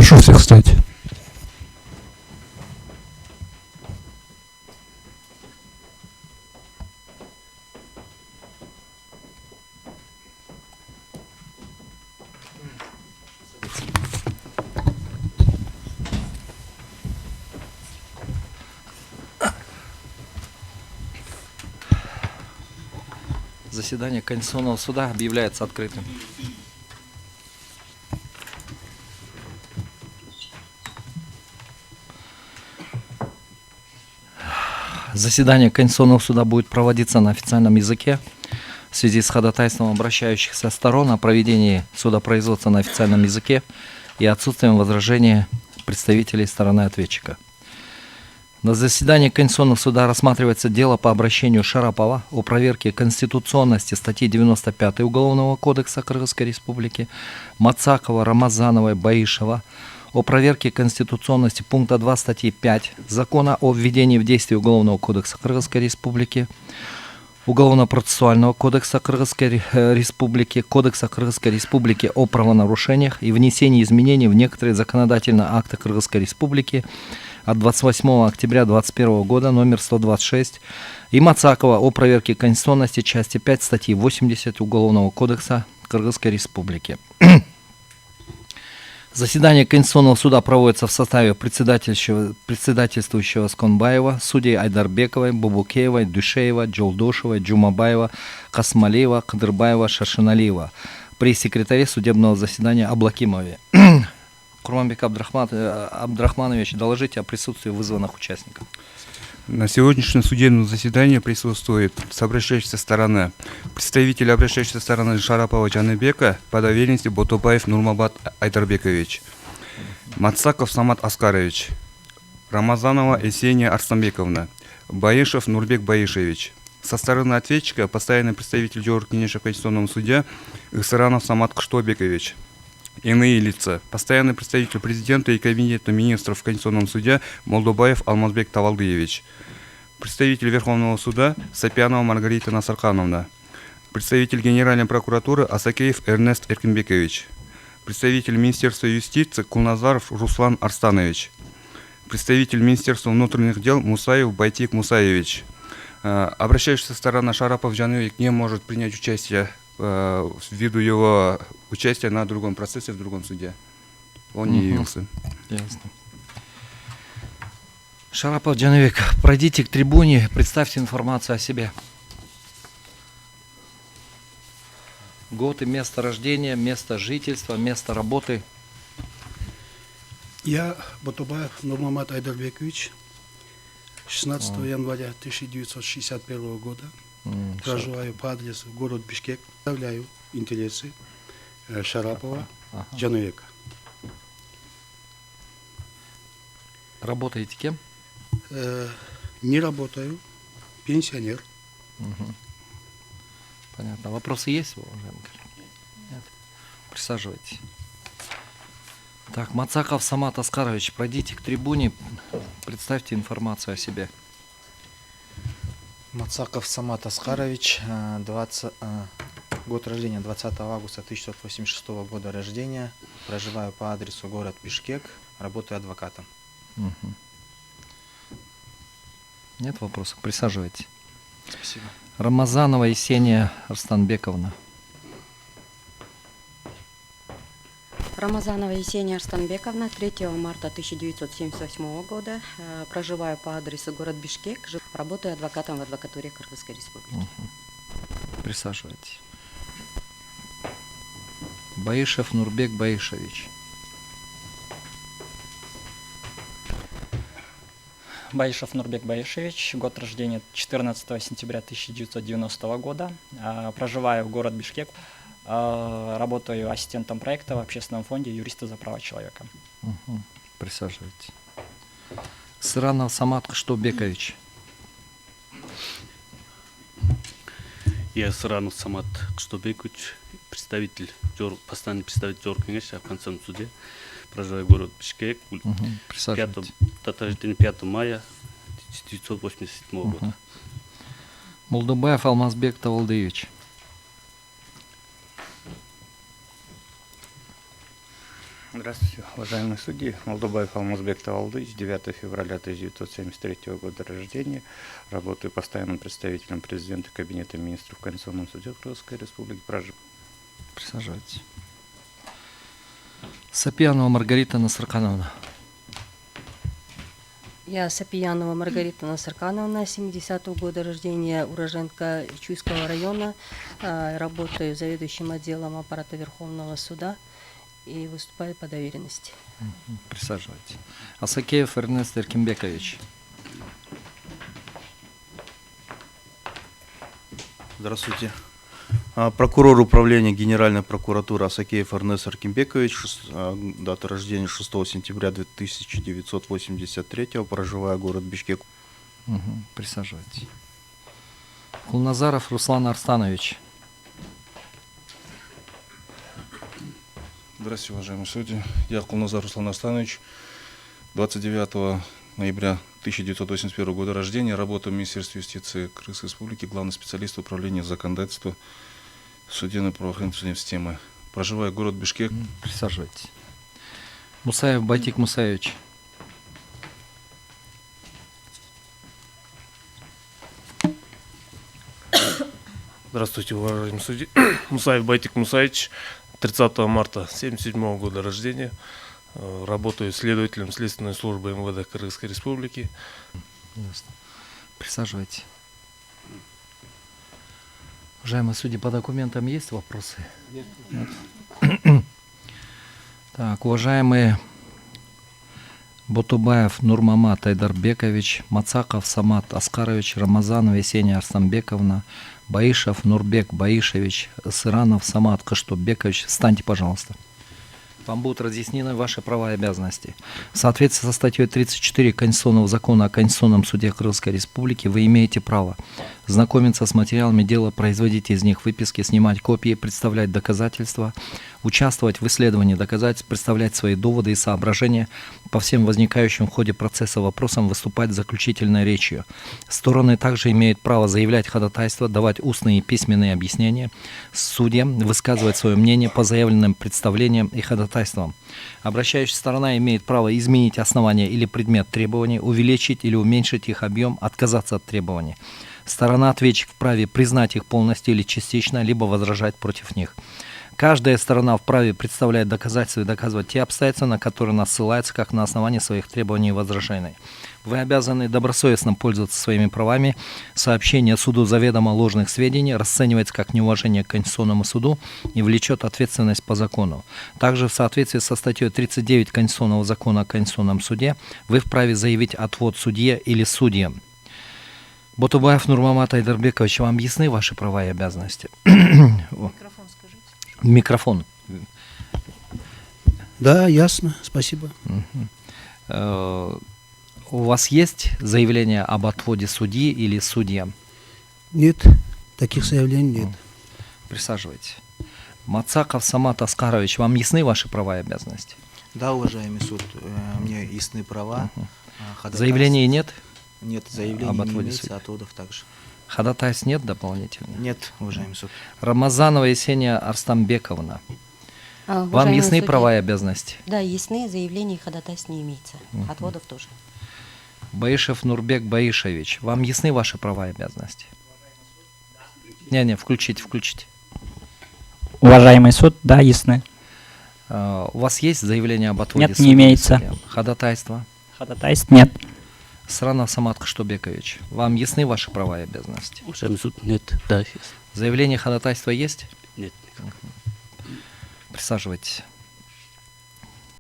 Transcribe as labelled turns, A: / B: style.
A: Прошу всех встать.
B: Заседание Конституционного суда объявляется открытым. Заседание Конституционного суда будет проводиться на официальном языке в связи с ходатайством обращающихся сторон о проведении судопроизводства на официальном языке и отсутствием возражения представителей стороны ответчика. На заседании Конституционного суда рассматривается дело по обращению Шарапова о проверке конституционности статьи 95 Уголовного кодекса Кыргызской Республики, Мацакова, Рамазановой, Баишева о проверке конституционности пункта 2 статьи 5 Закона о введении в действие Уголовного кодекса Кыргызской Республики, Уголовно-процессуального кодекса Кыргызской Республики, Кодекса Кыргызской Республики о правонарушениях и внесении изменений в некоторые законодательные акты Кыргызской Республики от 28 октября 2021 года номер 126 и Мацакова о проверке конституционности части 5 статьи 80 Уголовного кодекса Кыргызской Республики. Заседание Конституционного суда проводится в составе председательствующего Сконбаева, судей Айдарбековой, Бубукеевой, Дюшеева, Джолдошевой, Джумабаева, Касмалиева, Кадырбаева, Шаршиналиева. При секретаре судебного заседания Аблакимове. Курманбек Абдрахманович, доложите о присутствии вызванных участников.
C: На сегодняшнем судебном заседании присутствует с обращающейся стороны представитель обращающейся стороны Шарапова Джаныбека по доверенности Ботубаев Нурмабад Айдарбекович, Мацаков Самат Аскарович, Рамазанова Есения Арстанбековна, Баишев Нурбек Баишевич. Со стороны ответчика постоянный представитель Жогорку Кенеши Конституционного судья Ихсаранов Самат Кыштообекович. Иные лица. Постоянный представитель президента и кабинета министров в Конституционном суде Молдобаев Алмазбек Тавалдыевич. Представитель Верховного суда Сапянова Маргарита Насархановна. Представитель Генеральной прокуратуры Асакеев Эрнест Эркинбекович. Представитель Министерства юстиции Кулназаров Руслан Арстанович. Представитель Министерства внутренних дел Мусаев Байтик Мусаевич. Обращающаяся сторона Шарапов Джаныбек не может принять участие ввиду его участия на другом процессе в другом суде. Он не явился.
B: Ясно. Шарапов Джаныбек, пройдите к трибуне, представьте информацию о себе. Год и место рождения, место жительства, место работы.
D: Я Ботубаев Нурмамад Айдарбекович, 16 января 1961 года. Проживаю по адресу город Бишкек. Представляю интересы Шарапова Джаныбека.
B: Работаете кем?
D: Не работаю, пенсионер.
B: Понятно. Вопросы есть, уважаемый коллега? Нет? Присаживайтесь. Так, Мацаков Самат Аскарович, пройдите к трибуне, представьте информацию о себе.
E: Мацаков Самат Аскарович, год рождения 20 августа 1986 года рождения, проживаю по адресу город Бишкек, работаю адвокатом.
B: Угу. Нет вопросов? Присаживайтесь.
E: Спасибо.
B: Рамазанова Есения Арстанбековна.
F: Рамазанова Есения Арстанбековна, 3 марта 1978 года, проживаю по адресу город Бишкек, работаю адвокатом в адвокатуре Кыргызской Республики.
B: Присаживайтесь. Баишев Нурбек Баишевич.
G: Баишев Нурбек Баишевич, год рождения 14 сентября 1990 года, проживаю в город Бишкек. Работаю ассистентом проекта в общественном фонде «Юристы за права человека».
B: Присаживайтесь. Сыранов Самат Кыштообекович.
H: Я Сыранов Самат Кыштообекович, постоянный представитель Жогорку Кенеши в Конституционном суде. Проживаю в город Бишкек.
B: Присаживайтесь.
H: Дата рождения 5 мая 1987 года.
B: Молдобаев Алмазбек Тавалдыевич.
A: Здравствуйте, уважаемые судьи. Молдобаев Алмазбек Тавалдыч, 9 февраля 1973 года рождения. Работаю постоянным представителем президента Кабинета министров в Конституционном суде Кыргызской Республики.
B: Присаживайтесь. Сапьянова Маргарита Насыркановна.
I: Я Сапиянова Маргарита Насыркановна, 70-го года рождения, уроженка Чуйского района. Работаю заведующим отделом аппарата Верховного суда и выступаю по доверенности.
B: Присаживайтесь. Асакеев Эрнест Эркинбекович.
J: Здравствуйте. Прокурор управления Генеральной прокуратуры Асакеев Эрнест Аркимбекович, дата рождения 6 сентября 1983, проживая город Бишкек.
B: Присаживайтесь. Кулназаров Руслан Арстанович.
K: Здравствуйте, уважаемые судьи. Я Кулназар Руслан Арстанович, 29 ноября 1981 года рождения, работаю в Министерстве юстиции Кыргызской Республики, главный специалист управления законодательства судебно-правоохранительной системы. Проживаю город Бишкек.
B: Присаживайтесь. Мусаев Байтик Мусаевич.
L: Здравствуйте, уважаемые судьи. Мусаев Байтик Мусаевич, 30 марта 1977 года рождения. Работаю следователем Следственной службы МВД Кыргызской Республики.
B: Ясно. Присаживайтесь. Уважаемые судьи, по документам есть вопросы? Нет. Так, уважаемые Ботубаев Нурмамат Айдарбекович, Мацаков Самат Аскарович, Рамазанова Есения Арсамбековна, Баишев Нурбек Баишевич, Сыранов Самат Каштобекович, встаньте, пожалуйста. Вам будут разъяснены ваши права и обязанности. В соответствии со статьей 34 Конституционного закона о Конституционном суде Кыргызской Республики вы имеете право знакомиться с материалами дела, производить из них выписки, снимать копии, представлять доказательства, участвовать в исследовании доказательств, представлять свои доводы и соображения по всем возникающим в ходе процесса вопросам, выступать с заключительной речью. Стороны также имеют право заявлять ходатайство, давать устные и письменные объяснения судьям, высказывать свое мнение по заявленным представлениям и ходатайствам. Обращающая сторона имеет право изменить основание или предмет требований, увеличить или уменьшить их объем, отказаться от требований. Сторона-ответчик вправе признать их полностью или частично, либо возражать против них. Каждая сторона вправе представлять доказательства и доказывать те обстоятельства, на которые она ссылается, как на основании своих требований и возражений. Вы обязаны добросовестно пользоваться своими правами. Сообщение суду заведомо ложных сведений расценивается как неуважение к Конституционному суду и влечет ответственность по закону. Также в соответствии со статьей 39 Конституционного закона о Конституционном суде вы вправе заявить отвод судье или судьям. Ботубаев Нурмамат Айдарбекович, вам ясны ваши права и обязанности?
I: Микрофон скажите.
B: Микрофон.
D: Да, ясно, спасибо.
B: У вас есть заявление об отводе судьи или судьям?
D: Нет, таких заявлений нет.
B: Присаживайтесь. Мацаков Самат Аскарович, вам ясны ваши права и обязанности?
E: Да, уважаемый суд, мне ясны права.
B: Заявлений нет?
E: Нет, заявлений
B: об
E: не
B: отводе
E: имеется,
B: судьи.
E: отводов также.
B: Ходатайств нет дополнительно?
E: Нет, уважаемый суд.
B: Рамазанова Есения Арстамбековна, вам
F: Уважаемые
B: ясны
F: судьи,
B: права и обязанности?
F: Да, ясны, заявлений и ходатайств не имеется. Отводов тоже.
B: Баишев Нурбек Баишевич, вам ясны ваши права и обязанности? Не, включите.
G: Уважаемый суд, да, ясны.
B: У вас есть заявление об отводе
G: Нет,
B: судьи
G: не
B: и
G: имеется.
B: судьям? Ходатайство?
G: Ходатайств нет.
B: Сранов Самат Каштобекович, вам ясны ваши права и обязанности?
H: Уважаемый суд, нет, да, есть.
B: Заявление ходатайства есть?
H: Нет, никак.
B: Присаживайтесь.